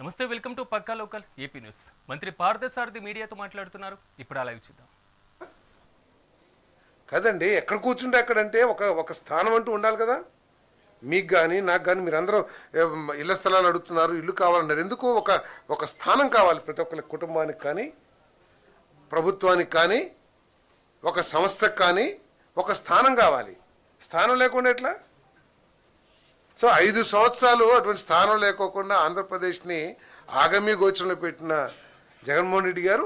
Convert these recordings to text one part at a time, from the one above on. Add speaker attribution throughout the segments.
Speaker 1: నమస్తే, welcome to పక్కా local AP news. మంత్రి పార్థసారథి మీడియాతో మాట్లాడుతున్నారు. ఇప్పుడు లైవ్ చూద్దాం.
Speaker 2: కదండి, ఎక్కడ కూర్చుంటే ఎక్కడంటే ఒక స్థానం అంటూ ఉండాలి కదా. మీకు కానీ నాకు కానీ మీరందరూ ఇళ్ల స్థలాలు అడుగుతున్నారు, ఇల్లు కావాలన్నారు. ఎందుకు ఒక స్థానం కావాలి ప్రతి ఒక్కరి కుటుంబానికి కానీ, ప్రభుత్వానికి కానీ, ఒక సంస్థకు కానీ ఒక స్థానం కావాలి. స్థానం లేకుండా ఎట్లా? సో 5 సంవత్సరాలు అటువంటి స్థానం లేకోకుండా ఆంధ్రప్రదేశ్ని ఆగమ్య గోచరంలో పెట్టిన జగన్మోహన్ రెడ్డి గారు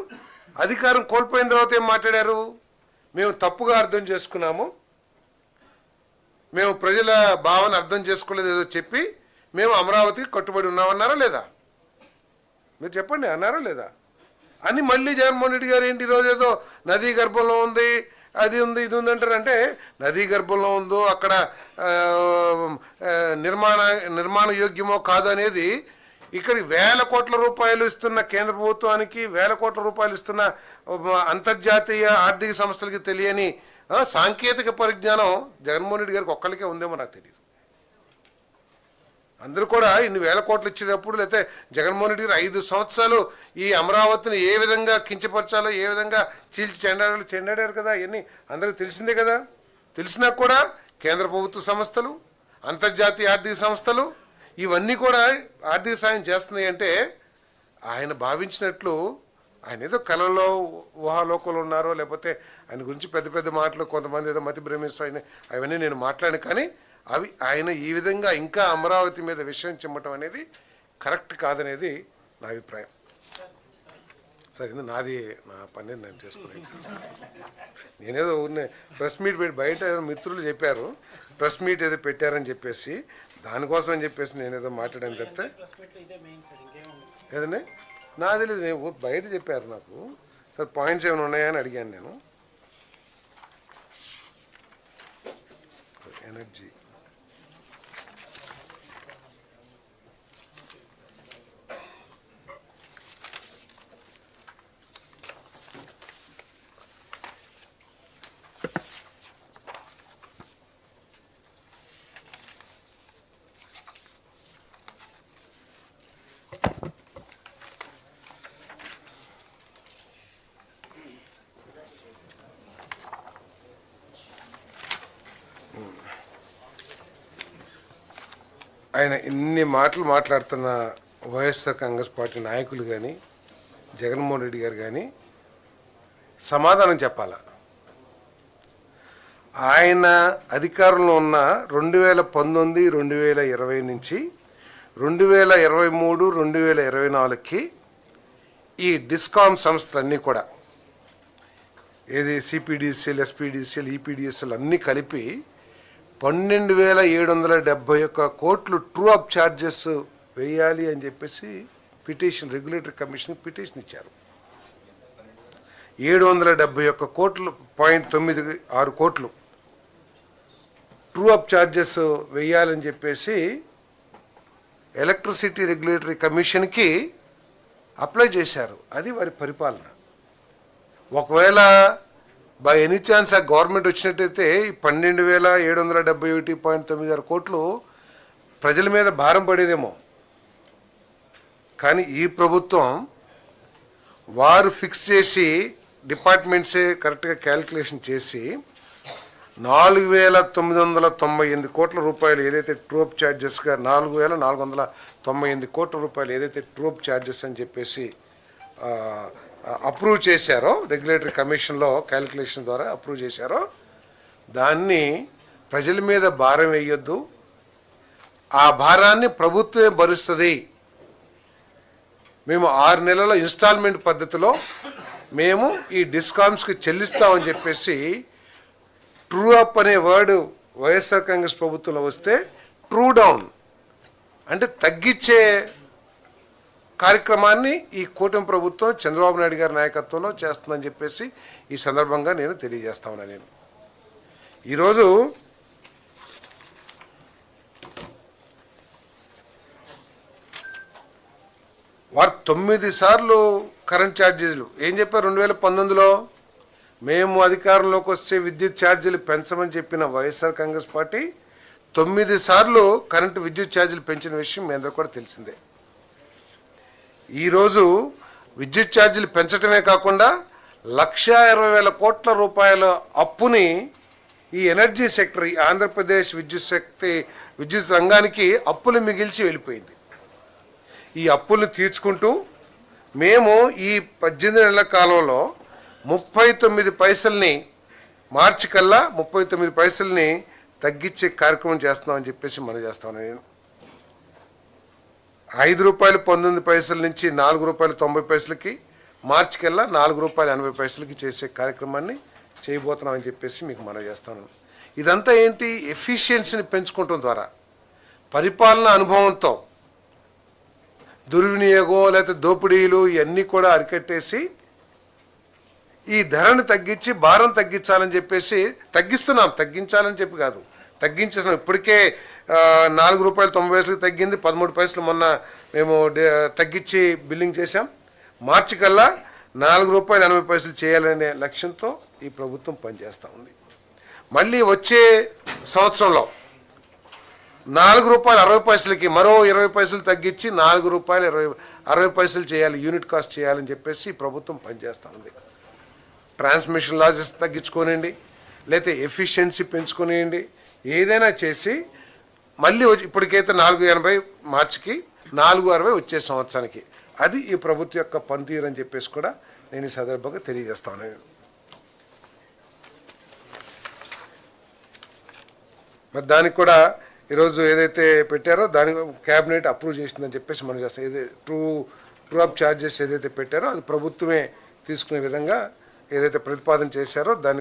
Speaker 2: అధికారం కోల్పోయిన తర్వాత ఏం మాట్లాడారు? మేము తప్పుగా అర్థం చేసుకున్నాము, మేము ప్రజల భావన అర్థం చేసుకోలేదు ఏదో చెప్పి మేము అమరావతికి కట్టుబడి ఉన్నామన్నారా లేదా? మీరు చెప్పండి, అన్నారా లేదా అని. మళ్ళీ జగన్మోహన్ రెడ్డి గారు ఏంటి ఈరోజు ఏదో నదీ గర్భంలో ఉంది, అది ఉంది, ఇది ఉంది అంటారంటే, నదీ గర్భంలో ఉందో అక్కడ నిర్మాణ యోగ్యమో కాదు అనేది ఇక్కడ వేల కోట్ల రూపాయలు ఇస్తున్న కేంద్ర ప్రభుత్వానికి, వేల కోట్ల రూపాయలు ఇస్తున్న అంతర్జాతీయ ఆర్థిక సంస్థలకి తెలియని సాంకేతిక పరిజ్ఞానం జగన్మోహన్ రెడ్డి గారికి ఒక్కరికే ఉందేమో నాకు తెలియదు. అందరూ కూడా ఇన్ని వేల కోట్లు ఇచ్చేటప్పుడు, లేకపోతే జగన్మోహన్ రెడ్డి గారు 5 సంవత్సరాలు ఈ అమరావతిని ఏ విధంగా కించపరచాలో, ఏ విధంగా చీల్చి చెండాడారు కదా. ఇవన్నీ అందరికీ తెలిసిందే కదా. తెలిసినా కూడా కేంద్ర ప్రభుత్వ సంస్థలు, అంతర్జాతీయ ఆర్థిక సంస్థలు ఇవన్నీ కూడా ఆర్థిక సాయం చేస్తున్నాయి అంటే ఆయన భావించినట్లు ఆయన ఏదో కళలో ఊహాలోకంలో ఉన్నారో, లేకపోతే ఆయన గురించి పెద్ద పెద్ద మాటలు కొంతమంది ఏదో మతి భ్రమిస్తాయని అవన్నీ నేను మాట్లాడాను. కానీ అవి ఆయన ఈ విధంగా ఇంకా అమరావతి మీద విషయం చిమ్మటం అనేది కరెక్ట్ కాదనేది నా అభిప్రాయం. సరే, నాది నా పని నేను చేసుకున్నాను. నేనేదో ప్రెస్ మీట్ పెట్టి బయట మిత్రులు చెప్పారు, ప్రెస్ మీట్ ఏదో పెట్టారని చెప్పేసి దానికోసం అని చెప్పేసి నేనేదో మాట్లాడాను తప్పితే ఏదండి నాకు తెలియదు. నేను బయట చెప్పారు నాకు. సార్ పాయింట్స్ ఏమైనా ఉన్నాయా అని అడిగాను నేను. ఎనర్జీ ఆయన ఇన్ని మాటలు మాట్లాడుతున్న వైఎస్ఆర్ కాంగ్రెస్ పార్టీ నాయకులు కానీ, జగన్మోహన్ రెడ్డి గారు కానీ సమాధానం చెప్పాల. ఆయన అధికారంలో ఉన్న 2019, 2020 నుంచి 2023, 2024కి ఈ డిస్కామ్ సంస్థలన్నీ కూడా ఏది సిపిడిసిఎల్, ఎస్పిడిసిఎల్, ఈపీడిఎస్ఎల్ అన్నీ కలిపి 12,771 కోట్లు ట్రూ అప్ ఛార్జెస్ వేయాలి అని చెప్పేసి పిటిషన్, రెగ్యులేటరీ కమిషన్ పిటిషన్ ఇచ్చారు. 771 కోట్లు, 0.96 కోట్లు ట్రూ అప్ ఛార్జెస్ వేయాలని చెప్పేసి ఎలక్ట్రిసిటీ రెగ్యులేటరీ కమిషన్కి అప్లై చేశారు. అది వారి పరిపాలన. ఒకవేళ బై ఎనీ ఛాన్స్ ఆ గవర్నమెంట్ వచ్చినట్టయితే 12,771.96 కోట్లు ప్రజల మీద భారం పడేదేమో. కానీ ఈ ప్రభుత్వం వారు ఫిక్స్ చేసి, డిపార్ట్మెంట్సే కరెక్ట్గా క్యాలిక్యులేషన్ చేసి 4,998 కోట్ల రూపాయలు ఏదైతే ట్రూప్ ఛార్జెస్గా 4,498 కోట్ల రూపాయలు ఏదైతే ట్రూప్ ఛార్జెస్ అని చెప్పేసి అప్రూవ్ చేశారో, రెగ్యులేటరీ కమిషన్లో క్యాలిక్యులేషన్ ద్వారా అప్రూవ్ చేశారో, దాన్ని ప్రజల మీద భారం వేయొద్దు, ఆ భారాన్ని ప్రభుత్వమే భరుస్తుంది, మేము 6 నెలల ఇన్స్టాల్మెంట్ పద్ధతిలో మేము ఈ డిస్కామ్స్కి చెల్లిస్తామని చెప్పేసి ట్రూ అప్ అనే వర్డ్ వైఎస్ఆర్ కాంగ్రెస్ ప్రభుత్వంలో వస్తే ట్రూ డౌన్ అంటే తగ్గించే కార్యక్రమాన్ని ఈ కూటమి ప్రభుత్వం చంద్రబాబు నాయుడు గారి నాయకత్వంలో చేస్తుందని చెప్పేసి ఈ సందర్భంగా నేను తెలియజేస్తా ఉన్నా. నేను ఈరోజు వారు 9 సార్లు కరెంట్ ఛార్జీలు ఏం చెప్పారు? 2019లో మేము అధికారంలోకి వస్తే విద్యుత్ ఛార్జీలు పెంచమని చెప్పిన వైఎస్ఆర్ కాంగ్రెస్ పార్టీ 9 సార్లు కరెంటు విద్యుత్ ఛార్జీలు పెంచిన విషయం మీ అందరూ కూడా తెలిసిందే. ఈరోజు విద్యుత్ ఛార్జీలు పెంచడమే కాకుండా 1,20,000 కోట్ల రూపాయల అప్పుని ఈ ఎనర్జీ సెక్టర్, ఈ ఆంధ్రప్రదేశ్ విద్యుత్ రంగానికి అప్పులు మిగిల్చి వెళ్ళిపోయింది. ఈ అప్పుల్ని తీర్చుకుంటూ మేము ఈ 18 నెలల కాలంలో 39 పైసల్ని మార్చి కల్లా 39 పైసల్ని తగ్గించే కార్యక్రమం చేస్తున్నామని చెప్పేసి మనం చేస్తాను. నేను ₹5.19 నుంచి ₹4.90 మార్చి కల్లా ₹4.80 చేసే కార్యక్రమాన్ని చేయబోతున్నామని చెప్పేసి మీకు మనం చేస్తాను. ఇదంతా ఏంటి? ఎఫిషియన్సీని పెంచుకోవటం ద్వారా, పరిపాలన అనుభవంతో దుర్వినియోగం లేకపోతే దోపిడీలు ఇవన్నీ కూడా అరికట్టేసి ఈ ధరను తగ్గించి భారం తగ్గించాలని చెప్పేసి తగ్గించాలని చెప్పి కాదు, తగ్గించేసినాం. ఇప్పటికే ₹4.90 తగ్గింది, 13 పైసలు మొన్న మేము తగ్గించి బిల్లింగ్ చేశాం. మార్చి కల్లా ₹4.80 చేయాలనే లక్ష్యంతో ఈ ప్రభుత్వం పనిచేస్తూ ఉంది. మళ్ళీ వచ్చే సంవత్సరంలో ₹4.60 మరో 20 పైసలు తగ్గించి ₹4.60 చేయాలి, యూనిట్ కాస్ట్ చేయాలని చెప్పేసి ప్రభుత్వం పనిచేస్తూ ఉంది. ట్రాన్స్మిషన్ లాసెస్ తగ్గించుకోనండి, లేకపోతే ఎఫిషియన్సీ పెంచుకునేయండి, ఏదైనా చేసి మళ్ళీ ఇప్పటికైతే 4.80 మార్చికి 4.60 వచ్చే సంవత్సరానికి, అది ఈ ప్రభుత్వం యొక్క పనితీరు అని చెప్పేసి కూడా నేను ఈ సందర్భంగా తెలియజేస్తాను. మరి దానికి కూడా ఈరోజు ఏదైతే పెట్టారో దాని క్యాబినెట్ అప్రూవ్ చేసిందని చెప్పేసి మనం చేస్తాం. ఏదైతే ట్రూ అప్ ఛార్జెస్ ఏదైతే పెట్టారో అది ప్రభుత్వమే తీసుకునే విధంగా ఏదైతే ప్రతిపాదన చేశారో దాన్ని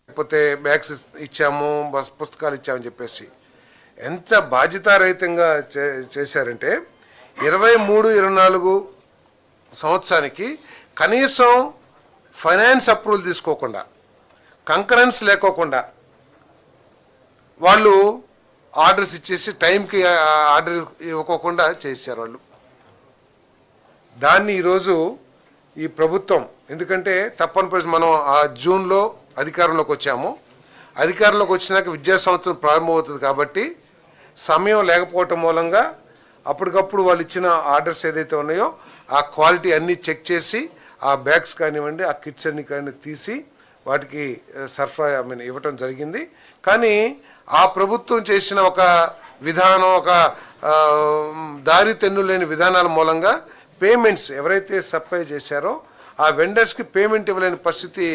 Speaker 2: లేకపోతే బ్యాగ్స్ ఇచ్చాము, బస్ పుస్తకాలు ఇచ్చామని చెప్పేసి ఎంత బాధ్యతారహితంగా చేశారంటే 23-24 సంవత్సరానికి కనీసం ఫైనాన్స్ అప్రూవల్ తీసుకోకుండా, కంకరెన్స్ లేకోకుండా వాళ్ళు ఆర్డర్స్ ఇచ్చేసి టైంకి ఆర్డర్ ఇవ్వకోకుండా చేశారు వాళ్ళు. దాన్ని ఈరోజు ఈ ప్రభుత్వం, ఎందుకంటే తప్పని పరిస్థితి మనం ఆ జూన్లో అధికారంలోకి వచ్చాము, అధికారంలోకి వచ్చినాక విద్యా సంవత్సరం ప్రారంభమవుతుంది కాబట్టి సమయం లేకపోవటం మూలంగా అప్పటికప్పుడు వాళ్ళు ఇచ్చిన ఆర్డర్స్ ఏదైతే ఉన్నాయో ఆ క్వాలిటీ అన్నీ చెక్ చేసి ఆ బ్యాగ్స్ కానివ్వండి, ఆ కిట్స్ అన్ని కానీ తీసి వాటికి సరఫరా ఇవ్వటం జరిగింది. కానీ ఆ ప్రభుత్వం చేసిన ఒక విధానం, ఒక దారి తెన్ను లేని విధానాల మూలంగా పేమెంట్స్ ఎవరైతే సప్లై చేశారో ఆ వెండర్స్కి పేమెంట్ ఇవ్వలేని పరిస్థితి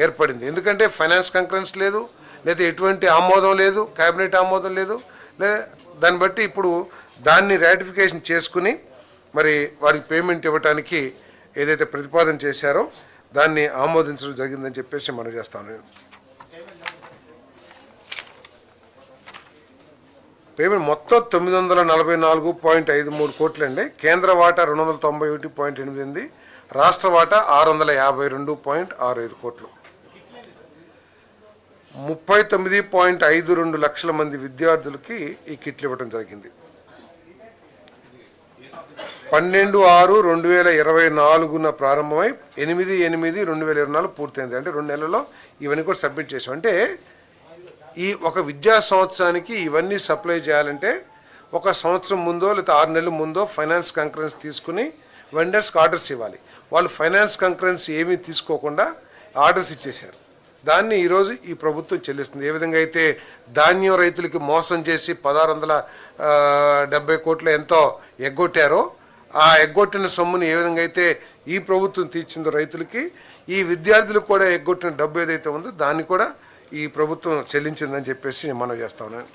Speaker 2: ఏర్పడింది. ఎందుకంటే ఫైనాన్స్ కంకరెన్స్ లేదు, లేదా ఎటువంటి ఆమోదం లేదు, క్యాబినెట్ ఆమోదం లేదు. దాన్ని బట్టి ఇప్పుడు దాన్ని రాటిఫికేషన్ చేసుకుని మరి వారికి పేమెంట్ ఇవ్వడానికి ఏదైతే ప్రతిపాదన చేశారో దాన్ని ఆమోదించడం జరిగిందని చెప్పేసి మనం చేస్తాను. నేను పేమెంట్ మొత్తం 944.53 కోట్లు అండి. కేంద్ర వాటా 291.88, రాష్ట్ర వాటా 652.65 కోట్లు. 39.52 లక్షల మంది విద్యార్థులకి ఈ కిట్లు ఇవ్వడం జరిగింది. 12/6/2024 ప్రారంభమై 8/8/2024 పూర్తయింది. అంటే 2 నెలల్లో ఇవన్నీ కూడా సబ్మిట్ చేసాం. అంటే ఈ ఒక విద్యా సంవత్సరానికి ఇవన్నీ సప్లై చేయాలంటే ఒక సంవత్సరం ముందో లేదా 6 నెలల ముందో ఫైనాన్స్ కంకరెన్స్ తీసుకుని వెండర్స్కి ఆర్డర్స్ ఇవ్వాలి. వాళ్ళు ఫైనాన్స్ కంకరెన్స్ ఏమీ తీసుకోకుండా ఆర్డర్స్ ఇచ్చేశారు. దాన్ని ఈరోజు ఈ ప్రభుత్వం చెల్లిస్తుంది. ఏ విధంగా అయితే ధాన్యం రైతులకి మోసం చేసి 1670 కోట్లు ఎంతో ఎగ్గొట్టారో, ఆ ఎగ్గొట్టిన సొమ్ముని ఏ విధంగా అయితే ఈ ప్రభుత్వం తీర్చిందో రైతులకి, ఈ విద్యార్థులకు కూడా ఎగ్గొట్టిన డబ్బు ఏదైతే ఉందో దాన్ని కూడా ఈ ప్రభుత్వం చెల్లించిందని చెప్పేసి నేను మనవి చేస్తా ఉన్నాను.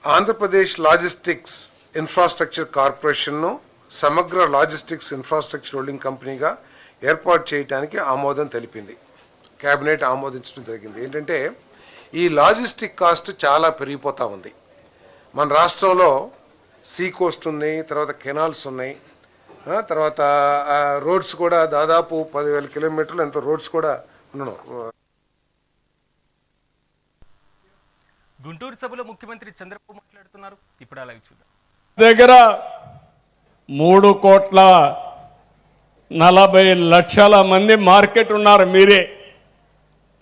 Speaker 2: ఆంధ్రప్రదేశ్ లాజిస్టిక్స్ ఇన్ఫ్రాస్ట్రక్చర్ కార్పొరేషన్ను సమగ్ర లాజిస్టిక్స్ ఇన్ఫ్రాస్ట్రక్చర్ హోల్డింగ్ కంపెనీగా ఏర్పాటు చేయడానికి ఆమోదం తెలిపింది. క్యాబినెట్ ఆమోదించడం జరిగింది. ఏంటంటే ఈ లాజిస్టిక్ కాస్ట్ చాలా పెరిగిపోతూ ఉంది. మన రాష్ట్రంలో సీ కోస్ట్ ఉన్నాయి, తర్వాత కెనాల్స్ ఉన్నాయి, తర్వాత రోడ్స్ కూడా దాదాపు 10,000 కిలోమీటర్లు ఎంతో రోడ్స్ కూడా ఉండడం.
Speaker 1: గుంటూరు సభలో ముఖ్యమంత్రి చంద్రబాబు మాట్లాడుతున్నారు. ఇప్పుడు అలా చూద్దాం.
Speaker 3: దగ్గర 3,40,00,000 మంది మార్కెట్ ఉన్నారు.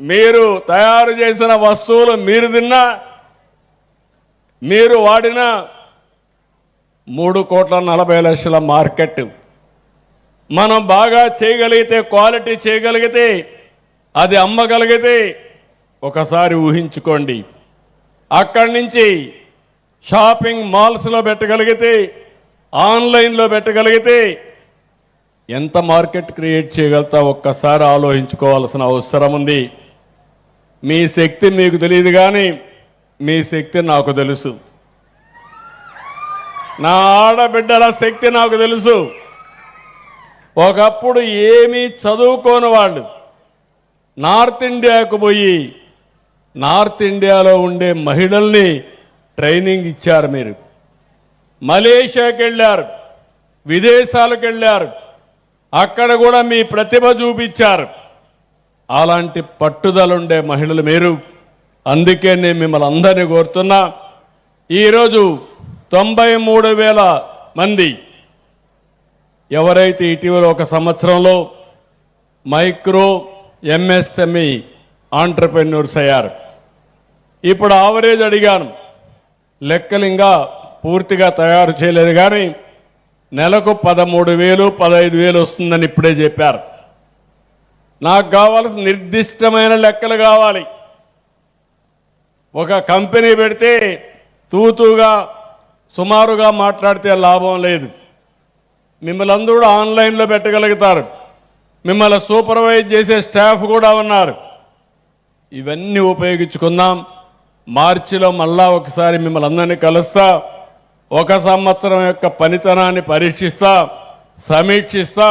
Speaker 3: మీరు తయారు చేసిన వస్తువులు మీరు తిన్నా, మీరు వాడిన 3,40,00,000 మార్కెట్. మనం బాగా చేయగలిగితే, క్వాలిటీ చేయగలిగితే, అది అమ్మగలిగితే ఒకసారి ఊహించుకోండి. అక్కడి నుంచి షాపింగ్ మాల్స్లో పెట్టగలిగితే, ఆన్లైన్లో పెట్టగలిగితే ఎంత మార్కెట్ క్రియేట్ చేయగలుగుతా ఒక్కసారి ఆలోచించుకోవాల్సిన అవసరం ఉంది. మీ శక్తి మీకు తెలియదు కానీ మీ శక్తి నాకు తెలుసు. నా ఆడబిడ్డల శక్తి నాకు తెలుసు. ఒకప్పుడు ఏమీ చదువుకోని వాళ్ళు నార్త్ ఇండియాకు పోయి నార్త్ ఇండియాలో ఉండే మహిళల్ని ట్రైనింగ్ ఇచ్చారు. మీరు మలేషియాకి వెళ్ళారు, విదేశాలకు వెళ్ళారు, అక్కడ కూడా మీ ప్రతిభ చూపించారు. అలాంటి పట్టుదలుండే మహిళలు మీరు. అందుకే నేను మిమ్మల్ని అందరినీ కోరుతున్నా, ఈరోజు 93,000 మంది ఎవరైతే ఇటీవల ఒక సంవత్సరంలో మైక్రో ఎంఎస్ఎంఈ ఆంటర్ప్రెన్యూర్స్ అయ్యారు. ఇప్పుడు ఆవరేజ్ అడిగాను, లెక్కలు ఇంకా పూర్తిగా తయారు చేయలేదు కానీ నెలకు 13,000, 15,000 వస్తుందని ఇప్పుడే చెప్పారు. నాకు కావాల్సిన నిర్దిష్టమైన లెక్కలు కావాలి. ఒక కంపెనీ పెడితే తూతుగా సుమారుగా మాట్లాడితే లాభం లేదు. మిమ్మల్ని అందరూ ఆన్లైన్లో పెట్టగలుగుతారు. మిమ్మల్ని సూపర్వైజ్ చేసే స్టాఫ్ కూడా ఉన్నారు. ఇవన్నీ ఉపయోగించుకుందాం. మార్చిలో మళ్ళా ఒకసారి మిమ్మల్ని అందరినీ కలుస్తా, ఒక సంవత్సరం యొక్క పనితనాన్ని పరీక్షిస్తా, సమీక్షిస్తా,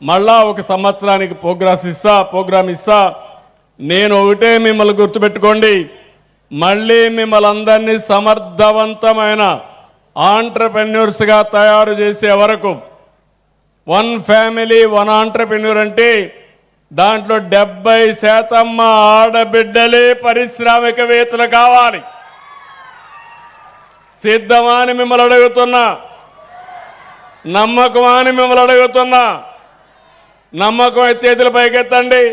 Speaker 3: మళ్ళా ఒక సంవత్సరానికి ప్రోగ్రామ్ ఇస్తా. నేను ఒకటే మిమ్మల్ని గుర్తుపెట్టుకోండి, మళ్ళీ మిమ్మల్ని అందరినీ సమర్థవంతమైన ఆంటర్ప్రెన్యూర్స్గా తయారు చేసే వరకు 1 ఫ్యామిలీ 1 ఆంటర్ప్రెన్యూర్ అంటే దాంట్లో 70% మా ఆడబిడ్డలే పారిశ్రామికవేత్తలు కావాలి. సిద్ధమా అని మిమ్మల్ని అడుగుతున్నా, నమ్మకమా అని మిమ్మల్ని అడుగుతున్నా. నమ్మకం చేతుల పైకెత్తండి.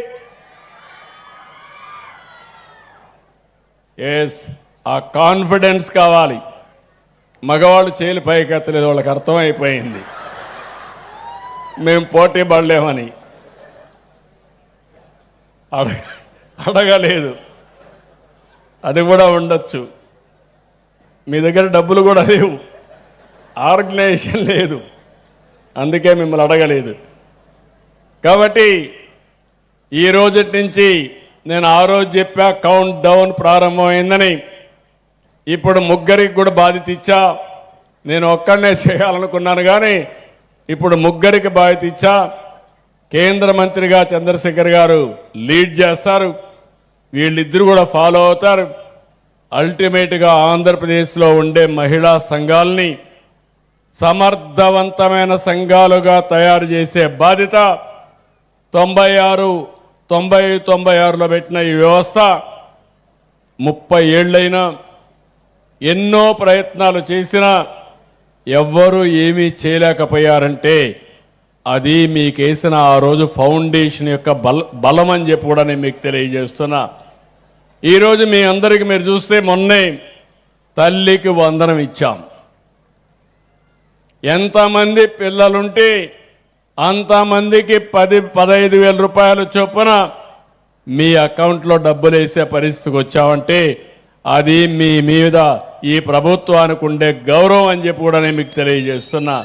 Speaker 3: ఎస్, ఆ కాన్ఫిడెన్స్ కావాలి. మగవాళ్ళు చేతుల పైకెత్తలేదు, వాళ్ళకి అర్థమైపోయింది మేము పోటీ పడలేమని. అడగలేదు, అది కూడా ఉండొచ్చు. మీ దగ్గర డబ్బులు కూడా లేవు, ఆర్గనైజేషన్ లేదు, అందుకే మిమ్మల్ని అడగలేదు. కాబట్టి ఈ రోజు నుంచి నేను ఆ రోజు చెప్పా కౌంట్ డౌన్ ప్రారంభమైందని. ఇప్పుడు ముగ్గురికి కూడా బాధ్యత ఇచ్చా. నేను ఒక్కడనే చేయాలనుకున్నాను కానీ ఇప్పుడు ముగ్గురికి బాధ్యత ఇచ్చా. కేంద్ర మంత్రిగా చంద్రశేఖర్ గారు లీడ్ చేస్తారు, వీళ్ళిద్దరు కూడా ఫాలో అవుతారు. అల్టిమేట్గా ఆంధ్రప్రదేశ్లో ఉండే మహిళా సంఘాలని సమర్థవంతమైన సంఘాలుగా తయారు చేసే బాధ్యత 96లో పెట్టిన ఈ వ్యవస్థ 30 ఏళ్ళైనా ఎన్నో ప్రయత్నాలు చేసినా ఎవ్వరూ ఏమీ చేయలేకపోయారంటే అది మీకేసిన ఆ రోజు ఫౌండేషన్ యొక్క బలం అని చెప్పి కూడా నేను మీకు తెలియజేస్తున్నా. ఈరోజు మీ అందరికీ మీరు చూస్తే మొన్నే తల్లికి వందనం ఇచ్చాం. ఎంతమంది పిల్లలుంటే అంతమందికి 10-15 రూపాయలు చొప్పున మీ అకౌంట్లో డబ్బులు వేసే పరిస్థితికి వచ్చామంటే అది మీ మీద ఈ ప్రభుత్వానికి ఉండే గౌరవం అని చెప్పి కూడా నేను మీకు తెలియజేస్తున్నా.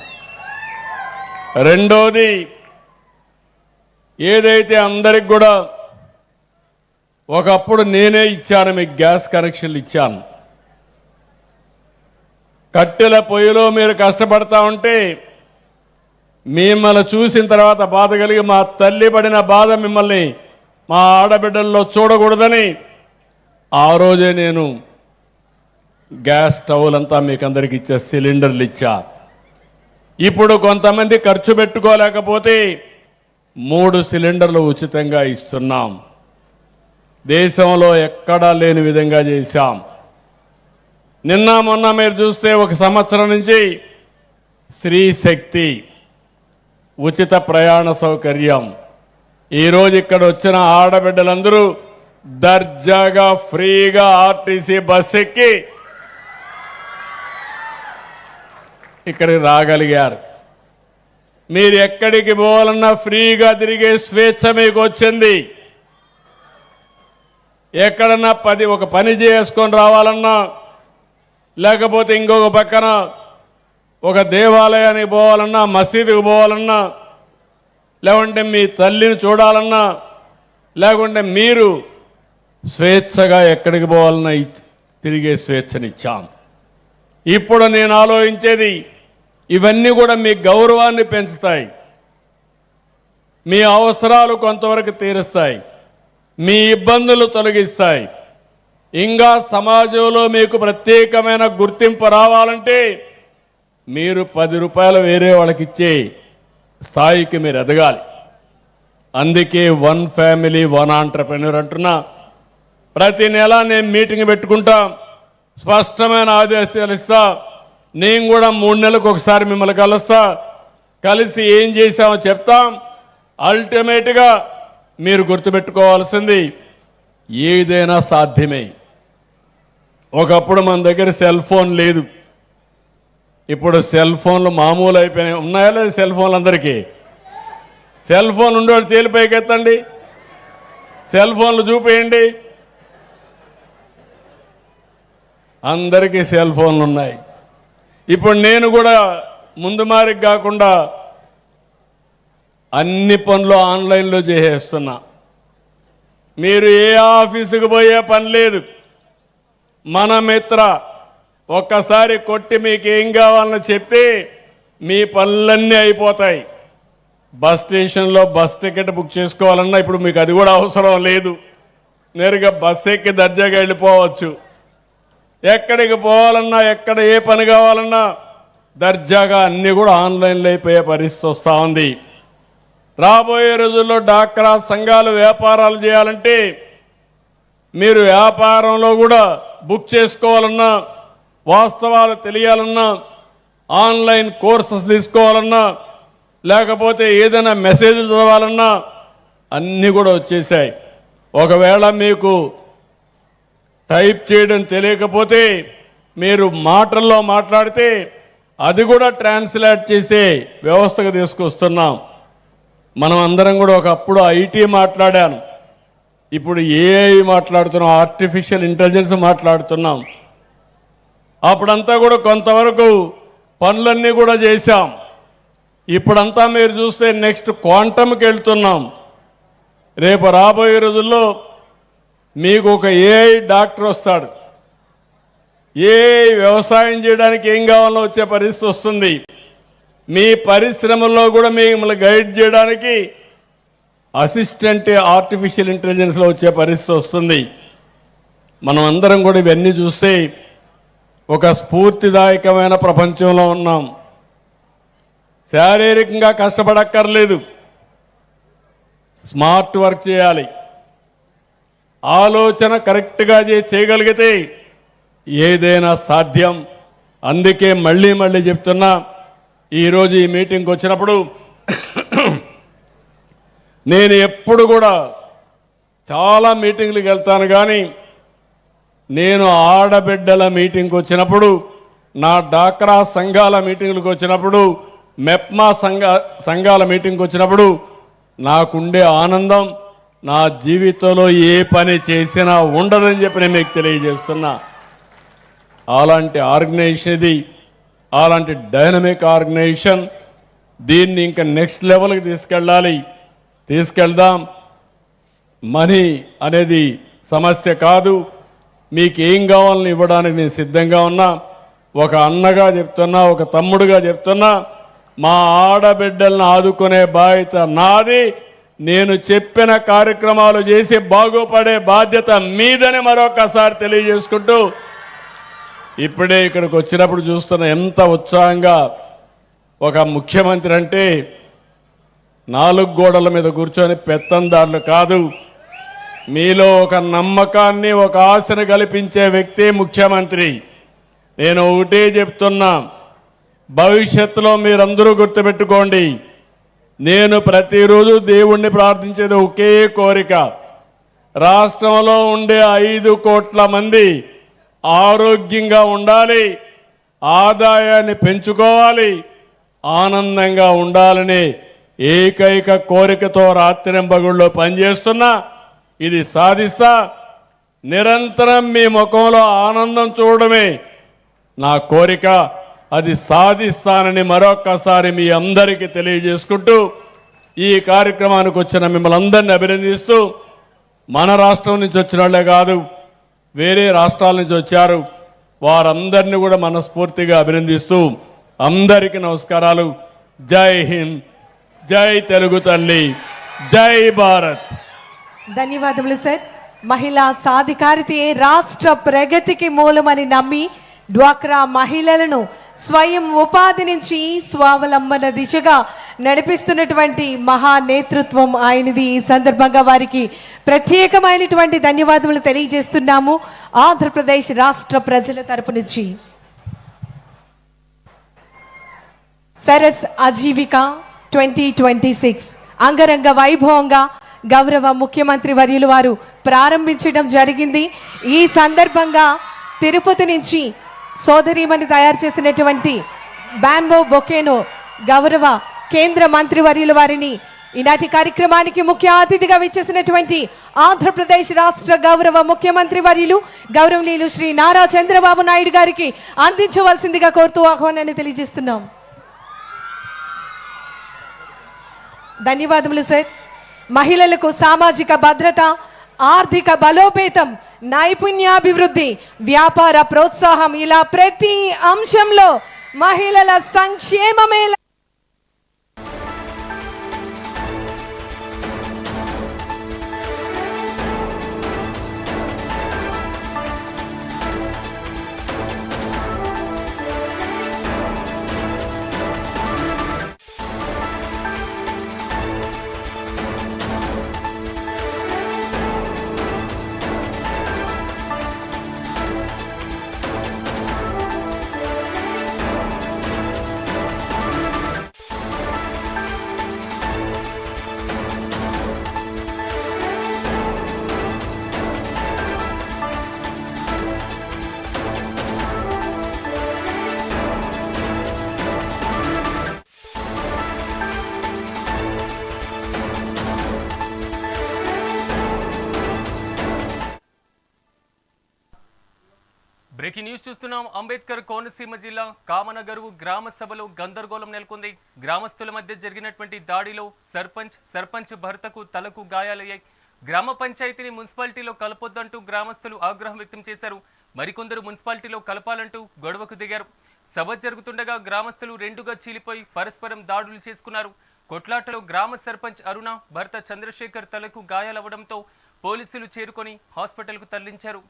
Speaker 3: రెండోది, ఏదైతే అందరికి కూడా ఒకప్పుడు నేనే ఇచ్చాను, మీకు గ్యాస్ కనెక్షన్లు ఇచ్చాను. కట్టెల పొయ్యిలో మీరు కష్టపడతా ఉంటే మిమ్మల్ని చూసిన తర్వాత బాధ కలిగి మా తల్లి పడిన బాధ మిమ్మల్ని మా ఆడబిడ్డల్లో చూడకూడదని ఆ రోజే నేను గ్యాస్ స్టవ్లంతా మీకు అందరికి ఇచ్చే సిలిండర్లు ఇచ్చా. ఇప్పుడు కొంతమంది ఖర్చు పెట్టుకోలేకపోతే 3 సిలిండర్లు ఉచితంగా ఇస్తున్నాం. దేశంలో ఎక్కడా లేని విధంగా చేశాం. నిన్న మొన్న మీరు చూస్తే ఒక సంవత్సరం నుంచి స్త్రీ శక్తి, ఉచిత ప్రయాణ సౌకర్యం. ఈరోజు ఇక్కడ వచ్చిన ఆడబిడ్డలందరూ దర్జాగా ఫ్రీగా ఆర్టీసీ బస్ ఎక్కి ఇక్కడికి రాగలిగారు. మీరు ఎక్కడికి పోవాలన్నా ఫ్రీగా తిరిగే స్వేచ్ఛ మీకు వచ్చింది. ఎక్కడన్నా ఒక పని చేసుకొని రావాలన్నా, లేకపోతే ఇంకొక పక్కన ఒక దేవాలయానికి పోవాలన్నా, మసీదుకు పోవాలన్నా, లేకుంటే మీ తల్లిని చూడాలన్నా, లేకుంటే మీరు స్వేచ్ఛగా ఎక్కడికి పోవాలన్నా తిరిగే స్వేచ్ఛనిచ్చాం. ఇప్పుడు నేను ఆలోచించేది, ఇవన్నీ కూడా మీ గౌరవాన్ని పెంచుతాయి, మీ అవసరాలు కొంతవరకు తీరుస్తాయి, మీ ఇబ్బందులు తొలగిస్తాయి. ఇంకా సమాజంలో మీకు ప్రత్యేకమైన గుర్తింపు రావాలంటే మీరు 10 రూపాయలు వేరే వాళ్ళకి ఇచ్చే స్థాయికి మీరు ఎదగాలి. అందుకే 1 ఫ్యామిలీ 1 ఆంటర్‌ప్రెన్యూర్ అంటున్నా. ప్రతి నెల నేను మీటింగ్ పెట్టుకుంటా, స్పష్టమైన ఆదేశాలు ఇస్తా. నేను కూడా 3 నెలలకు ఒకసారి మిమ్మల్ని కలుస్తా, కలిసి ఏం చేశామో చెప్తాం. అల్టిమేట్గా మీరు గుర్తుపెట్టుకోవాల్సింది, ఏదైనా సాధ్యమే. ఒకప్పుడు మన దగ్గర సెల్ ఫోన్ లేదు, ఇప్పుడు సెల్ ఫోన్లు మామూలు అయిపోయినాయి. ఉన్నాయా లేదు సెల్ ఫోన్లు? అందరికీ సెల్ ఫోన్ ఉండేవాడు చేలు పైకి ఎత్తండి, సెల్ ఫోన్లు చూపేయండి. అందరికీ సెల్ ఫోన్లు ఉన్నాయి. ఇప్పుడు నేను కూడా ముందు మారికి కాకుండా అన్ని పనులు ఆన్లైన్లో చేసేస్తున్నా. మీరు ఏ ఆఫీసుకు పోయే పని లేదు. మన మిత్ర ఒక్కసారి కొట్టి మీకు ఏం కావాలని చెప్తే మీ పనులన్నీ అయిపోతాయి. బస్ స్టేషన్లో బస్ టికెట్ బుక్ చేసుకోవాలన్నా ఇప్పుడు మీకు అది కూడా అవసరం లేదు. నేరుగా బస్ ఎక్కి దర్జాగా వెళ్ళిపోవచ్చు. ఎక్కడికి పోవాలన్నా, ఎక్కడ ఏ పని కావాలన్నా దర్జాగా అన్నీ కూడా ఆన్లైన్లో అయిపోయే పరిస్థితి వస్తూ ఉంది. రాబోయే రోజుల్లో డాక్రా సంఘాలు వ్యాపారాలు చేయాలంటే, మీరు వ్యాపారంలో కూడా బుక్ చేసుకోవాలన్నా, వాస్తవాలు తెలియాలన్నా, ఆన్లైన్ కోర్సెస్ తీసుకోవాలన్నా, లేకపోతే ఏదైనా మెసేజ్లు చదవాలన్నా అన్నీ కూడా వచ్చేసాయి. ఒకవేళ మీకు టైప్ చేయడం తెలియకపోతే మీరు మాటల్లో మాట్లాడితే అది కూడా ట్రాన్స్లేట్ చేసే వ్యవస్థకు తీసుకొస్తున్నాం. మనం అందరం కూడా ఒకప్పుడు ఐటీ మాట్లాడాను, ఇప్పుడు ఏఐ మాట్లాడుతున్నాం, ఆర్టిఫిషియల్ ఇంటెలిజెన్స్ మాట్లాడుతున్నాం. అప్పుడంతా కూడా కొంతవరకు పనులన్నీ కూడా చేశాం. ఇప్పుడంతా మీరు చూస్తే నెక్స్ట్ క్వాంటమ్కి వెళ్తున్నాం. రేపు రాబోయే రోజుల్లో మీకు ఒక ఏఐ డాక్టర్ వస్తాడు, ఏఐ వ్యవసాయం చేయడానికి ఏం కావాలో వచ్చే పరిస్థితి వస్తుంది. మీ పరిశ్రమల్లో కూడా మిమ్మల్ని గైడ్ చేయడానికి అసిస్టెంట్ ఆర్టిఫిషియల్ ఇంటెలిజెన్స్లో వచ్చే పరిస్థితి వస్తుంది. మనం అందరం కూడా ఇవన్నీ చూస్తే ఒక స్ఫూర్తిదాయకమైన ప్రపంచంలో ఉన్నాం. శారీరకంగా కష్టపడక్కర్లేదు, స్మార్ట్ వర్క్ చేయాలి, ఆలోచన కరెక్ట్గా చేయగలిగితే ఏదైనా సాధ్యం. అందుకే మళ్ళీ మళ్ళీ చెప్తున్నా, ఈరోజు ఈ మీటింగ్కి వచ్చినప్పుడు నేను ఎప్పుడు కూడా చాలా మీటింగ్లకు వెళ్తాను, కానీ నేను ఆడబిడ్డల మీటింగ్కి వచ్చినప్పుడు, నా డాక్రా సంఘాల మీటింగ్లకు వచ్చినప్పుడు, మెప్మా సంఘాల మీటింగ్కి వచ్చినప్పుడు నాకుండే ఆనందం నా జీవితంలో ఏ పని చేసినా ఉండదని చెప్పి నేను మీకు తెలియజేస్తున్నా. అలాంటి ఆర్గనైజేషన్ ఇది, అలాంటి డైనమిక్ ఆర్గనైజేషన్. దీన్ని ఇంకా నెక్స్ట్ లెవెల్కి తీసుకెళ్దాం. మనీ అనేది సమస్య కాదు, మీకు ఏం కావాలని ఇవ్వడానికి నేను సిద్ధంగా ఉన్నా. ఒక అన్నగా చెప్తున్నా, ఒక తమ్ముడుగా చెప్తున్నా, మా ఆడబిడ్డలను ఆదుకునే బాధ్యత నాది. నేను చెప్పిన కార్యక్రమాలు చేసి బాగుపడే బాధ్యత మీదని మరొకసారి తెలియజేసుకుంటూ, ఇప్పుడే ఇక్కడికి వచ్చినప్పుడు చూస్తున్న ఎంత ఉత్సాహంగా ఒక ముఖ్యమంత్రి అంటే 4 గోడల మీద కూర్చొని పెత్తందారులు కాదు, మీలో ఒక నమ్మకాన్ని, ఒక ఆశను కల్పించే వ్యక్తి ముఖ్యమంత్రి. నేను ఒకటే చెప్తున్నా, భవిష్యత్తులో మీరందరూ గుర్తుపెట్టుకోండి, నేను ప్రతిరోజు దేవుణ్ణి ప్రార్థించేది ఒకే కోరిక. రాష్ట్రంలో ఉండే 5 కోట్ల మంది ఆరోగ్యంగా ఉండాలి, ఆదాయాన్ని పెంచుకోవాలి, ఆనందంగా ఉండాలని ఏకైక కోరికతో రాత్రింబగుళ్ళో పనిచేస్తున్నా. ఇది సాధిస్తా. నిరంతరం మీ ముఖంలో ఆనందం చూడడమే నా కోరిక. అది సాధిస్తానని మరొక్కసారి మీ అందరికీ తెలియజేసుకుంటూ ఈ కార్యక్రమానికి వచ్చిన మిమ్మల్ని అందరినీ అభినందిస్తూ, మన రాష్ట్రం నుంచి వచ్చిన వాళ్ళే కాదు, వేరే రాష్ట్రాల నుంచి వచ్చారు, వారందరినీ కూడా మనస్ఫూర్తిగా అభినందిస్తూ అందరికీ నమస్కారాలు. జై హింద్, జై తెలుగు తల్లి, జై భారత్.
Speaker 4: ధన్యవాదములు సార్. మహిళా సాధికారితే రాష్ట్ర ప్రగతికి మూలమని నమ్మి డ్వాక్రా మహిళలను స్వయం ఉపాధి నుంచి స్వావలంబన దిశగా నడిపిస్తున్నటువంటి మహా నేతృత్వం ఆయనది. ఈ సందర్భంగా వారికి ప్రత్యేకమైనటువంటి ధన్యవాదములు తెలియజేస్తున్నాము ఆంధ్రప్రదేశ్ రాష్ట్ర ప్రజల తరపు నుంచి. సరస్ ఆజీవిక 2026 అంగరంగ వైభవంగా గౌరవ ముఖ్యమంత్రి వర్యులు వారు ప్రారంభించడం జరిగింది. ఈ సందర్భంగా తిరుపతి నుంచి సోదరీమణి తయారు చేసినటువంటి బ్యాంబో బొకేను గౌరవ కేంద్ర మంత్రి వర్యుల వారిని ఈనాటి కార్యక్రమానికి ముఖ్య అతిథిగా విచ్చేసినటువంటి ఆంధ్రప్రదేశ్ రాష్ట్ర గౌరవ ముఖ్యమంత్రి వర్యులు గౌరవనీయులు శ్రీ నారా చంద్రబాబు నాయుడు గారికి అందించవలసిందిగా కోరుతూ ఆహ్వానాన్ని తెలియజేస్తున్నాం. ధన్యవాదములు సార్. మహిళలకు సామాజిక భద్రత, ఆర్థిక బలోపేతం, నైపుణ్యాభివృద్ధి, వ్యాపార ప్రోత్సాహం ఇలా ప్రతి అంశంలో మహిళల సంక్షేమమే
Speaker 1: బ్రేకింగ్ న్యూస్ చూస్తున్నాం. అంబేద్కర్ కోనసీమ జిల్లా కామనగరువు గ్రామ సభలో గందరగోళం నెలకొంది. గ్రామస్తుల మధ్య జరిగినటువంటి దాడిలో సర్పంచ్ భర్తకు తలకు గాయాలయ్యాయి. గ్రామ పంచాయతీని మున్సిపాలిటీలో కలపొద్దంటూ గ్రామస్తులు ఆగ్రహం వ్యక్తం చేశారు. మరికొందరు మున్సిపాలిటీలో కలపాలంటూ గొడవకు దిగారు. సభ జరుగుతుండగా గ్రామస్తులు రెండుగా చీలిపోయి పరస్పరం దాడులు చేసుకున్నారు. కొట్లాటలో గ్రామ సర్పంచ్ అరుణ భర్త చంద్రశేఖర్ తలకు గాయాలవ్వడంతో పోలీసులు చేరుకొని హాస్పిటల్కు తరలించారు.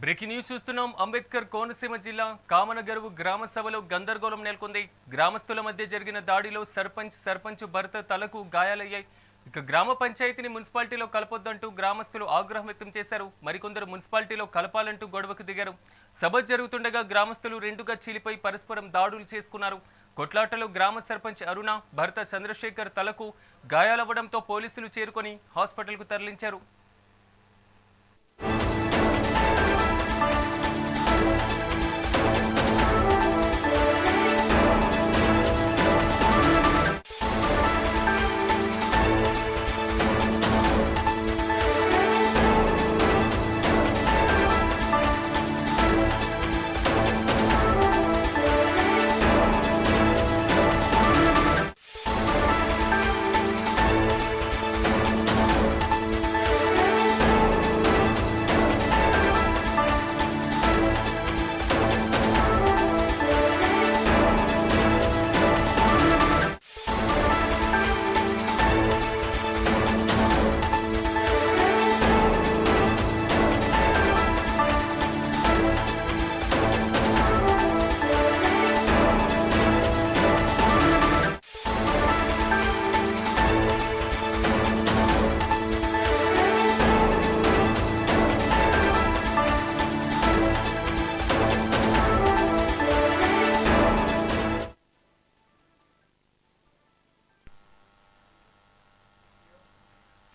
Speaker 1: బ్రేకింగ్ న్యూస్ చూస్తున్నాం. అంబేద్కర్ కోనసీమ జిల్లా కామనగరువు గ్రామ సభలో గందరగోళం నెలకొంది. గ్రామస్తుల మధ్య జరిగిన దాడిలో సర్పంచ్ భర్త తలకు గాయాలయ్యాయి. ఇక గ్రామ పంచాయతీని మున్సిపాలిటీలో కలపొద్దంటూ గ్రామస్తులు ఆగ్రహం వ్యక్తం చేశారు. మరికొందరు మున్సిపాలిటీలో కలపాలంటూ గొడవకు దిగారు. సభ జరుగుతుండగా గ్రామస్తులు రెండుగా చీలిపోయి పరస్పరం దాడులు చేసుకున్నారు. కొట్లాటలో గ్రామ సర్పంచ్ అరుణ భర్త చంద్రశేఖర్ తలకు గాయాలవ్వడంతో పోలీసులు చేరుకొని హాస్పిటల్కు తరలించారు.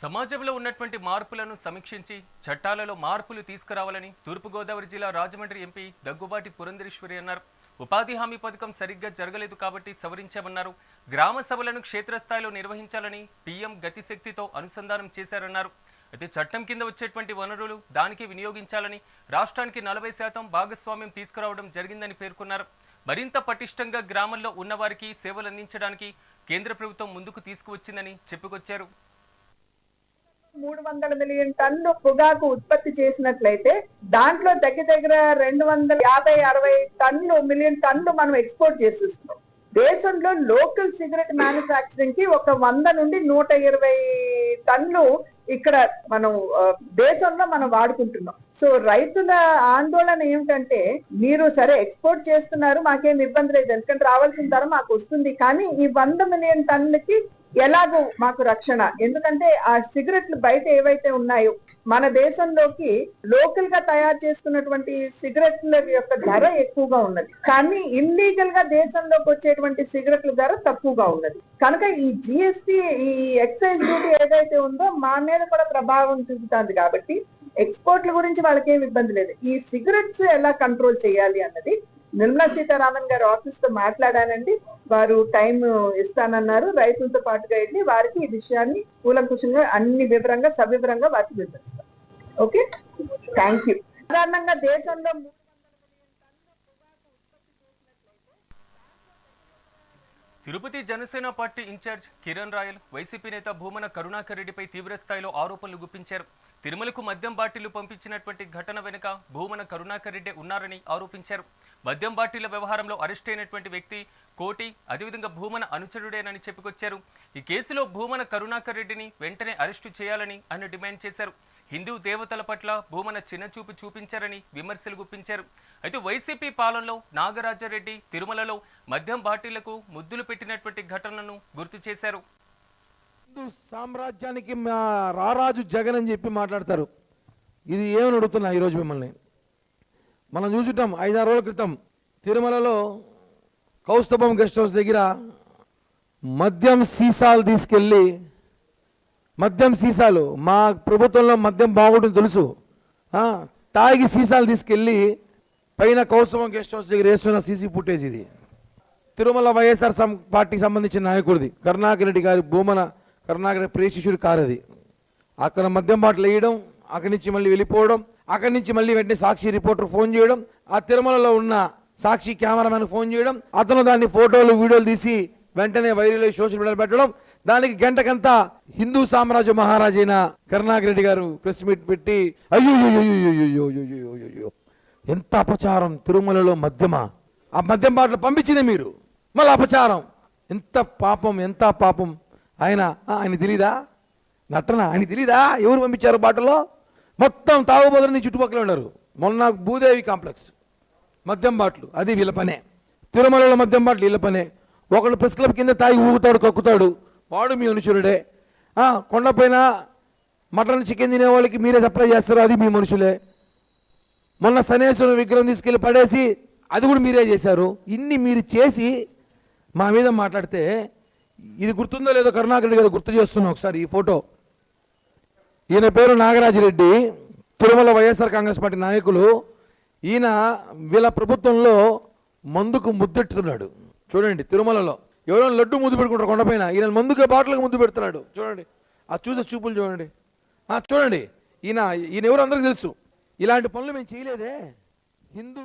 Speaker 1: సమాజంలో ఉన్నటువంటి మార్పులను సమీక్షించి చట్టాలలో మార్పులు తీసుకురావాలని తూర్పుగోదావరి జిల్లా రాజమండ్రి ఎంపీ దగ్గుబాటి పురంధరేశ్వరి అన్నారు. ఉపాధి హామీ పథకం సరిగ్గా జరగలేదు కాబట్టి సవరించామన్నారు. గ్రామ సభలను క్షేత్రస్థాయిలో నిర్వహించాలని పీఎం గతిశక్తితో అనుసంధానం చేశారన్నారు. అయితే చట్టం కింద వచ్చేటువంటి వనరులు దానికి వినియోగించాలని రాష్ట్రానికి 40% భాగస్వామ్యం తీసుకురావడం జరిగిందని పేర్కొన్నారు. మరింత పటిష్టంగా గ్రామంలో ఉన్నవారికి సేవలు అందించడానికి కేంద్ర ప్రభుత్వం ముందుకు తీసుకువచ్చిందని చెప్పుకొచ్చారు.
Speaker 5: 300 మిలియన్ టన్ను పొగాకు ఉత్పత్తి చేసినట్లయితే దాంట్లో దగ్గర 250-60 మిలియన్ టన్ను మనం ఎక్స్పోర్ట్ చేస్తున్నాం. దేశంలో లోకల్ సిగరెట్ మ్యానుఫ్యాక్చరింగ్ కి ఒక 100 నుండి 120 టన్ను ఇక్కడ మనం దేశంలో మనం వాడుకుంటున్నాం. సో రైతుల ఆందోళన ఏమిటంటే, మీరు సరే ఎక్స్పోర్ట్ చేస్తున్నారు, మాకేం ఇబ్బంది లేదు, ఎందుకంటే రావాల్సిన ధర మాకు వస్తుంది, కానీ ఈ 100 మిలియన్ టన్నులకి ఎలాగో మాకు రక్షణ, ఎందుకంటే ఆ సిగరెట్లు బయట ఏవైతే ఉన్నాయో మన దేశంలోకి లోకల్ గా తయారు చేసుకున్నటువంటి సిగరెట్ల యొక్క ధర ఎక్కువగా ఉన్నది, కానీ ఇల్లీగల్ గా దేశంలోకి వచ్చేటువంటి సిగరెట్ల ధర తక్కువగా ఉన్నది. కనుక ఈ జిఎస్టి, ఈ ఎక్సైజ్ డ్యూటీ ఏదైతే ఉందో మా మీద కూడా ప్రభావం చూపుతుంది. కాబట్టి ఎక్స్పోర్ట్ల గురించి వాళ్ళకి ఏమి ఇబ్బంది లేదు. ఈ సిగరెట్స్ ఎలా కంట్రోల్ చేయాలి అన్నది నిర్మలా సీతారామన్ గారి ఆఫీస్ తో మాట్లాడానండి. వారు టైం ఇస్తానన్నారు. రైతులతో పాటుగా వెళ్ళి వారికి ఈ విషయాన్ని కూలంకుషంగా అన్ని వివరంగా సవివరంగా వారికి వివరిస్తారు. Okay, thank you. సాధారణంగా దేశంలో
Speaker 1: Tirupati Janasena party incharge Kiran Royal YCP నేత భూమన కరుణాకర్ రెడ్డిపై తీవ్రస్థాయిలో ఆరోపణలు గుప్పించారు. తిరుమలకు మద్యం బాటిళ్లు పంపించినటువంటి ఘటన వెనుక భూమన కరుణాకర్ రెడ్డి ఉన్నారని ఆరోపించారు. మద్యం బాటిళ్ల వ్యవహారంలో అరెస్ట్ అయినటువంటి వ్యక్తి కోటి, అదేవిధంగా భూమన అనుచరుడేనని చెప్పుకొచ్చారు. ఈ కేసులో భూమన కరుణాకర్ రెడ్డిని వెంటనే అరెస్టు చేయాలని ఆయన డిమాండ్ చేశారు. హిందూ దేవతల పట్ల భూమన చిన్నచూపు చూపించారని విమర్శలు గుప్పించారు. అయితే వైసీపీ పాలనలో నాగరాజరెడ్డి తిరుమలలో మద్యం బాటిళ్లకు ముద్దులు పెట్టినటువంటి ఘటనను గుర్తు చేశారు.
Speaker 6: హిందూ సామ్రాజ్యానికి రారాజు జగన్ అని చెప్పి మాట్లాడతారు. ఇది ఏమని అడుగుతున్నా ఈరోజు మిమ్మల్ని. మనం చూసుంటాం 5-6 రోజుల క్రితం తిరుమలలో కౌస్తభం గెస్ట్ హౌస్ దగ్గర మద్యం సీసాలు తీసుకెళ్ళి, మద్యం సీసాలు, మా ప్రభుత్వంలో మద్యం బాగుంటుంది తెలుసు, తాగి సీసాలు తీసుకెళ్ళి పైన కౌస్తభం గెస్ట్ హౌస్ దగ్గర వేస్తున్న సీసీ ఫుటేజ్ ఇది. తిరుమల వైఎస్ఆర్ పార్టీకి సంబంధించిన నాయకుడిది, కరుణాకర్ రెడ్డి గారి భూమన కరుణాకర్ రెడ్డి ప్రేషిష్యుడు కారు అది. అక్కడ మద్యం బాటలు వేయడం, అక్కడి నుంచి మళ్ళీ వెళ్ళిపోవడం, అక్కడి నుంచి మళ్ళీ వెంటనే సాక్షి రిపోర్టర్ ఫోన్ చేయడం, ఆ తిరుమలలో ఉన్న సాక్షి కెమెరామెన్ ఫోన్ చేయడం, అతను దాన్ని ఫోటోలు వీడియోలు తీసి వెంటనే వైరల్ సోషల్ మీడియాలో పెట్టడం. దానికి గంటకంతా హిందూ సామ్రాజ్య మహారాజైన కరుణాకర్ రెడ్డి గారు ప్రెస్ మీట్ పెట్టి అయ్యో ఎంత అపచారం, తిరుమలలో మద్యమా, ఆ మద్యం బాటలు పంపించింది మీరు, మళ్ళీ అపచారం, ఎంత పాపం, ఎంత పాపం. ఆయన తెలీదా నటన, ఆయన తెలీదా ఎవరు పంపించారు బాటలో? మొత్తం తాగుబోతులని చుట్టుపక్కల ఉన్నారు. మొన్న భూదేవి కాంప్లెక్స్ మద్యం బాటలు, అది వీళ్ళ పనే. తిరుమలలో మద్యం బాటలు వీళ్ళ పనే. ఒకడు ప్రెస్ క్లబ్ కింద తాగి ఊగుతాడు, కక్కుతాడు, వాడు మీ అనుచరుడే. కొండపైన మటన్ చికెన్ తినే వాళ్ళకి మీరే సప్లై చేస్తారు, అది మీ మనుషులే. మొన్న శనేశ్వరం విగ్రహం తీసుకెళ్ళి పడేసి అది కూడా మీరే చేశారు. ఇన్ని మీరు చేసి మా మీద మాట్లాడితే, ఇది గుర్తుందో లేదో కరుణాకర్ రెడ్డి గారు గుర్తు చేస్తున్నాం ఒకసారి. ఈ ఫోటో, ఈయన పేరు నాగరాజరెడ్డి, తిరుమల వైఎస్ఆర్ కాంగ్రెస్ పార్టీ నాయకులు. ఈయన వీళ్ళ ప్రభుత్వంలో మందుకు ముద్దెట్టుతున్నాడు. చూడండి, తిరుమలలో ఎవరైనా లడ్డు ముద్దు పెట్టుకుంటారు కొండపైన, ఈయన మందుకే బాటలకు ముద్దు పెడుతున్నాడు. చూడండి, ఆ చూసే చూపులు చూడండి. చూడండి, ఈయన ఎవరు అందరికీ తెలుసు. ఇలాంటి పనులు మేము చేయలేదే. హిందూ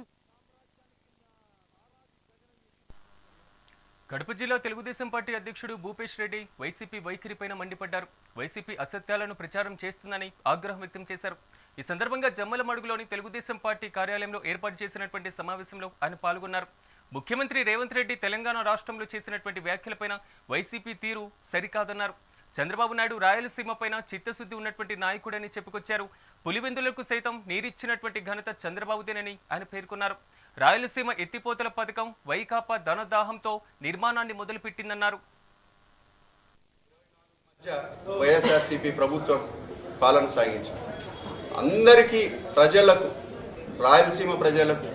Speaker 1: కడప జిల్లా తెలుగుదేశం పార్టీ అధ్యక్షుడు భూపేష్ రెడ్డి వైసీపీ వైఖరిపైన మండిపడ్డారు. వైసీపీ అసత్యాలను ప్రచారం చేస్తుందని ఆగ్రహం వ్యక్తం చేశారు. ఈ సందర్భంగా జమ్మలమడుగులోని తెలుగుదేశం పార్టీ కార్యాలయంలో ఏర్పాటు చేసినటువంటి సమావేశంలో ఆయన పాల్గొన్నారు. ముఖ్యమంత్రి రేవంత్ రెడ్డి తెలంగాణ రాష్ట్రంలో చేసినటువంటి వ్యాఖ్యలపైన వైసీపీ తీరు సరికాదన్నారు. చంద్రబాబు నాయుడు రాయలసీమపైన చిత్తశుద్ధి ఉన్నటువంటి నాయకుడని చెప్పుకొచ్చారు. పులివెందులకు సైతం నీరిచ్చినటువంటి ఘనత చంద్రబాబుదేనని ఆయన పేర్కొన్నారు. రాయలసీమ ఎత్తిపోతల పథకం వైకాపా ధనదాహంతో నిర్మాణాన్ని మొదలుపెట్టిందన్నారు.
Speaker 7: వైఎస్ఆర్సీపీ ప్రభుత్వం పాలన సాగించింది. అందరికీ, ప్రజలకు, రాయలసీమ ప్రజలకు,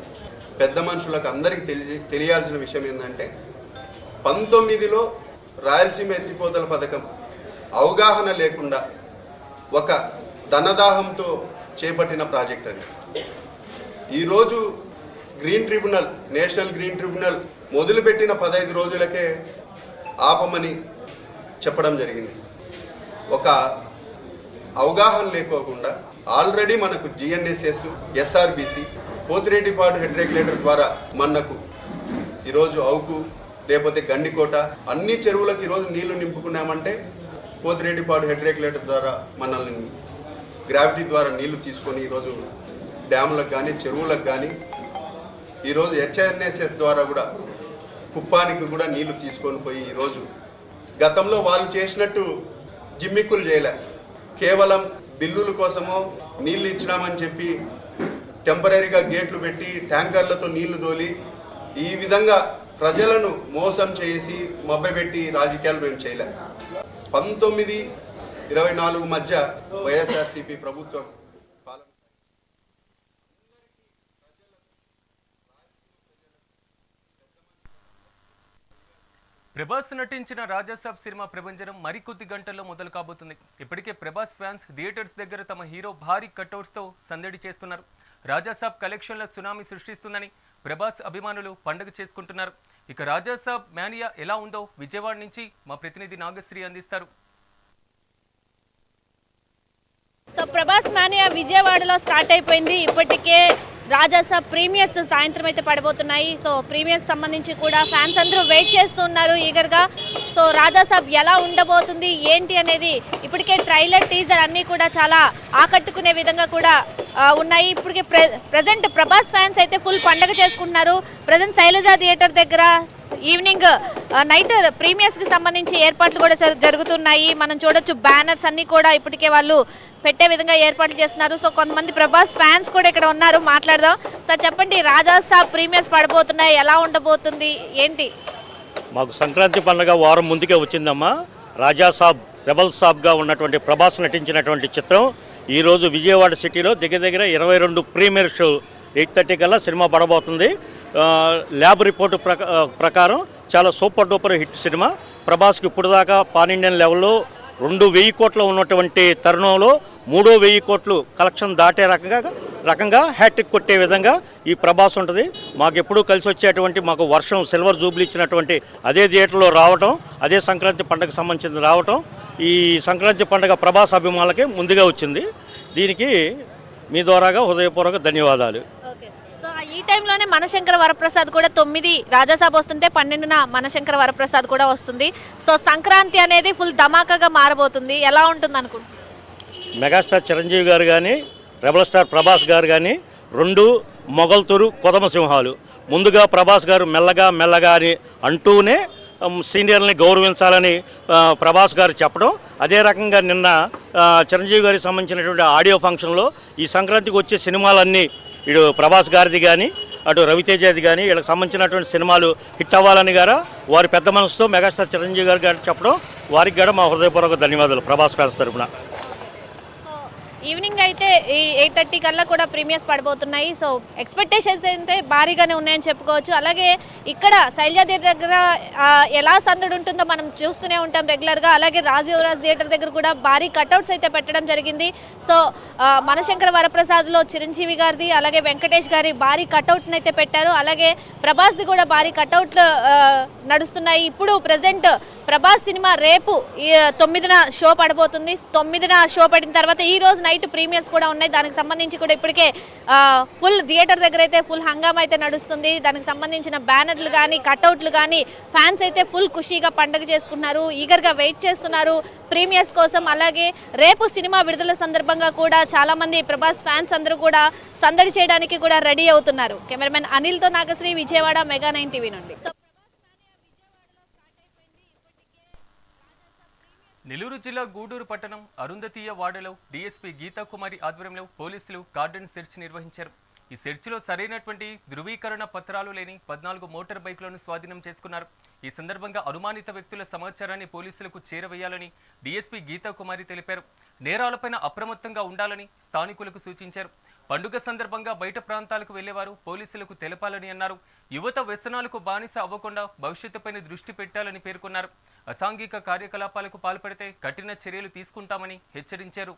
Speaker 7: పెద్ద మనుషులకు అందరికీ తెలియాల్సిన విషయం ఏంటంటే, 19లో రాయలసీమ ఎత్తిపోతల పథకం అవగాహన లేకుండా ఒక ధనదాహంతో చేపట్టిన ప్రాజెక్ట్ అది. ఈరోజు green tribunal, national green tribunal మొదలుపెట్టిన 15 రోజులకే ఆపమని చెప్పడం జరిగింది. ఒక అవగాహన లేకోకుండా ఆల్రెడీ మనకు GNSS, SRBC, Pothireddypadu head regulator ద్వారా మనకు ఈరోజు అవుకు లేకపోతే గండికోట అన్ని చెరువులకు ఈరోజు నీళ్లు నింపుకున్నామంటే పోతిరెడ్డిపాడు హెడ్ రెగ్యులేటర్ ద్వారా మనల్ని గ్రావిటీ ద్వారా నీళ్లు తీసుకొని ఈరోజు డ్యాములకు కానీ చెరువులకు కానీ ఈరోజు హెచ్ఎన్ఎస్ఎస్ ద్వారా కూడా కుప్పానికి కూడా నీళ్లు తీసుకొని పోయి ఈరోజు గతంలో వాళ్ళు చేసినట్టు జిమ్మిక్కులు చేయలే. కేవలం బిల్లుల కోసమో నీళ్లు ఇచ్చినామని చెప్పి టెంపరీగా గేట్లు పెట్టి ట్యాంకర్లతో నీళ్లు దోలి ఈ విధంగా ప్రజలను మోసం చేసి మభ్యపెట్టి రాజకీయాలు మేము చేయలే. 19-24 మధ్య వైఎస్ఆర్సీపీ ప్రభుత్వం పాలన
Speaker 1: ప్రభాస్ నటించిన రాజాసాబ్ సినిమా ప్రభంజనం మరికొద్ది గంటల్లో మొదలు కాబోతుంది. ఇప్పటికే ప్రభాస్ ఫ్యాన్స్ థియేటర్స్ దగ్గర తమ హీరో భారీ కట్అవుట్స్తో సందడి చేస్తున్నారు. రాజాసాబ్ కలెక్షన్ల సునామీ సృష్టిస్తుందని ప్రభాస్ అభిమానులు పండుగ చేసుకుంటున్నారు. ఇక రాజాసాబ్ మేనియా ఎలా ఉందో విజయవాడ నుంచి మా ప్రతినిధి నాగశ్రీ అందిస్తారు.
Speaker 8: సో ప్రభాస్ మానియా విజయవాడలో స్టార్ట్ అయిపోయింది. ఇప్పటికే రాజాసాబ్ ప్రీమియర్స్ సాయంత్రం అయితే పడబోతున్నాయి. సో ప్రీమియర్స్ సంబంధించి కూడా ఫ్యాన్స్ అందరూ వెయిట్ చేస్తున్నారు ఈగర్గా. సో రాజాసాబ్ ఎలా ఉండబోతుంది ఏంటి అనేది ఇప్పటికే ట్రైలర్, టీజర్ అన్నీ కూడా చాలా ఆకట్టుకునే విధంగా కూడా ఉన్నాయి. ఇప్పటికే ప్రజెంట్ ప్రభాస్ ఫ్యాన్స్ అయితే ఫుల్ పండగ చేసుకుంటున్నారు. ప్రజెంట్ శైలజ థియేటర్ దగ్గర ఈవినింగ్ నైట్ ప్రీమియర్స్కి సంబంధించి ఏర్పాట్లు కూడా జరుగుతున్నాయి. మనం చూడొచ్చు బ్యానర్స్ అన్నీ కూడా ఇప్పటికే వాళ్ళు పెట్టే విధంగా ఏర్పాట్లు చేస్తున్నారు. సో కొంతమంది ప్రభాస్ ఫ్యాన్స్ కూడా ఇక్కడ ఉన్నారు, మాట్లాడదాం. సార్ చెప్పండి, రాజాసాబ్ ప్రీమియర్స్ పడబోతున్నాయి, ఎలా ఉండబోతుంది ఏంటి?
Speaker 9: మాకు సంక్రాంతి పండుగ వారం ముందుకే వచ్చిందమ్మా. రాజాసాబ్ రెబల్ సాబ్గా ఉన్నటువంటి ప్రభాస్ నటించినటువంటి చిత్రం ఈరోజు విజయవాడ సిటీలో దగ్గర 22 ప్రీమియర్ షో 8:30 కల్లా సినిమా పడబోతుంది. ల్యాబ్ రిపోర్టు ప్రకారం చాలా సూపర్ డూపర్ హిట్ సినిమా. ప్రభాస్కి ఇప్పుడు దాకా పాన్ ఇండియన్ లెవెల్లో 2,000 కోట్లు ఉన్నటువంటి తరుణంలో 3,000 కోట్లు కలెక్షన్ దాటే రకంగా హ్యాట్రిక్ కొట్టే విధంగా ఈ ప్రభాస్ ఉంటుంది. మాకు ఎప్పుడూ కలిసి వచ్చేటువంటి మాకు వర్షం సిల్వర్ జూబ్లీ ఇచ్చినటువంటి అదే థియేటర్లో రావటం, అదే సంక్రాంతి పండుగ సంబంధించి రావటం, ఈ సంక్రాంతి పండుగ ప్రభాస్ అభిమానులకి ముందుగా వచ్చింది. దీనికి మీ ద్వారాగా హృదయపూర్వక ధన్యవాదాలు.
Speaker 8: సో ఈ టైంలోనే మనశంకర వరప్రసాద్ కూడా 9 రాజాసాబ్ వస్తుంటే 12న మనశంకర వరప్రసాద్ కూడా వస్తుంది. సో సంక్రాంతి అనేది ఫుల్ ధమాకాగా మారబోతుంది, ఎలా ఉంటుంది అనుకుంటున్నారు?
Speaker 9: మెగాస్టార్ చిరంజీవి గారు కానీ, రెబల్ స్టార్ ప్రభాస్ గారు కానీ 2 మొగల్తూరు కొదమ సింహాలు. ముందుగా ప్రభాస్ గారు మెల్లగా అని అంటూనే సీనియర్ని గౌరవించాలని ప్రభాస్ గారు చెప్పడం, అదే రకంగా నిన్న చిరంజీవి గారికి సంబంధించినటువంటి ఆడియో ఫంక్షన్లో ఈ సంక్రాంతికి వచ్చే సినిమాలన్నీ ఇటు ప్రభాస్ గారిది కానీ అటు రవితేజది కానీ వీళ్ళకి సంబంధించినటువంటి సినిమాలు హిట్ అవ్వాలని గారా వారి పెద్ద మనసుతో మెగాస్టార్ చిరంజీవి గారు చెప్పడం, వారికి కూడా మా హృదయపూర్వక ధన్యవాదాలు ప్రభాస్ ఫ్యాన్స్ తరఫున.
Speaker 8: ఈవినింగ్ అయితే ఈ 8:30 కల్లా కూడా ప్రీమియర్స్ పడబోతున్నాయి. సో ఎక్స్పెక్టేషన్స్ అయితే భారీగానే ఉన్నాయని చెప్పుకోవచ్చు. అలాగే ఇక్కడ శైలజ థియేటర్ దగ్గర ఎలా సందడి ఉంటుందో మనం చూస్తూనే ఉంటాం రెగ్యులర్గా. అలాగే రాజయువరాజ్ థియేటర్ దగ్గర కూడా భారీ కట్అవుట్స్ అయితే పెట్టడం జరిగింది. సో మనశంకర వరప్రసాద్లో చిరంజీవి గారిది, అలాగే వెంకటేష్ గారి భారీ కట్అవుట్ని అయితే పెట్టారు. అలాగే ప్రభాస్ది కూడా భారీ కట్అవుట్లు నడుస్తున్నాయి. ఇప్పుడు ప్రజెంట్ ప్రభాస్ సినిమా రేపు 9న షో పడబోతుంది. 9న షో పడిన తర్వాత ఈ రోజు నైట్ ప్రీమియర్స్ కూడా ఉన్నాయి. దానికి సంబంధించి కూడా ఇప్పటికే ఫుల్ థియేటర్ దగ్గర అయితే ఫుల్ హంగామా అయితే నడుస్తుంది. దానికి సంబంధించిన బ్యానర్లు కానీ కట్అవుట్లు కానీ ఫ్యాన్స్ అయితే ఫుల్ ఖుషీగా పండుగ చేసుకున్నారు, ఈగర్గా వెయిట్ చేస్తున్నారు ప్రీమియర్స్ కోసం. అలాగే రేపు సినిమా విడుదల సందర్భంగా కూడా చాలామంది ప్రభాస్ ఫ్యాన్స్ అందరూ కూడా సందడి చేయడానికి కూడా రెడీ అవుతున్నారు. కెమెరామెన్ అనిల్తో నాగశ్రీ, విజయవాడ, మెగా 9 టీవీ నుండి.
Speaker 1: నెల్లూరు జిల్లా గూడూరు పట్టణం అరుంధతీయ వాడలో డీఎస్పీ గీతాకుమారి ఆధ్వర్యంలో పోలీసులు కార్డన్ సెర్చ్ నిర్వహించారు. ఈ సెర్చ్లో సరైనటువంటి ధృవీకరణ పత్రాలు లేని 14 మోటార్ బైకులను స్వాధీనం చేసుకున్నారు. ఈ సందర్భంగా అనుమానిత వ్యక్తుల సమాచారాన్ని పోలీసులకు చేరవేయాలని డీఎస్పీ గీతాకుమారి తెలిపారు. నేరాలపైన అప్రమత్తంగా ఉండాలని స్థానికులకు సూచించారు. పండుగ సందర్భంగా బయట ప్రాంతాలకు వెళ్లేవారు పోలీసులకు తెలపాలని అన్నారు. యువత వ్యసనాలకు బానిస అవ్వకుండా భవిష్యత్తుపైన దృష్టి పెట్టాలని పేర్కొన్నారు. అసాంఘిక కార్యకలాపాలకు పాల్పడితే కఠిన చర్యలు తీసుకుంటామని హెచ్చరించారు.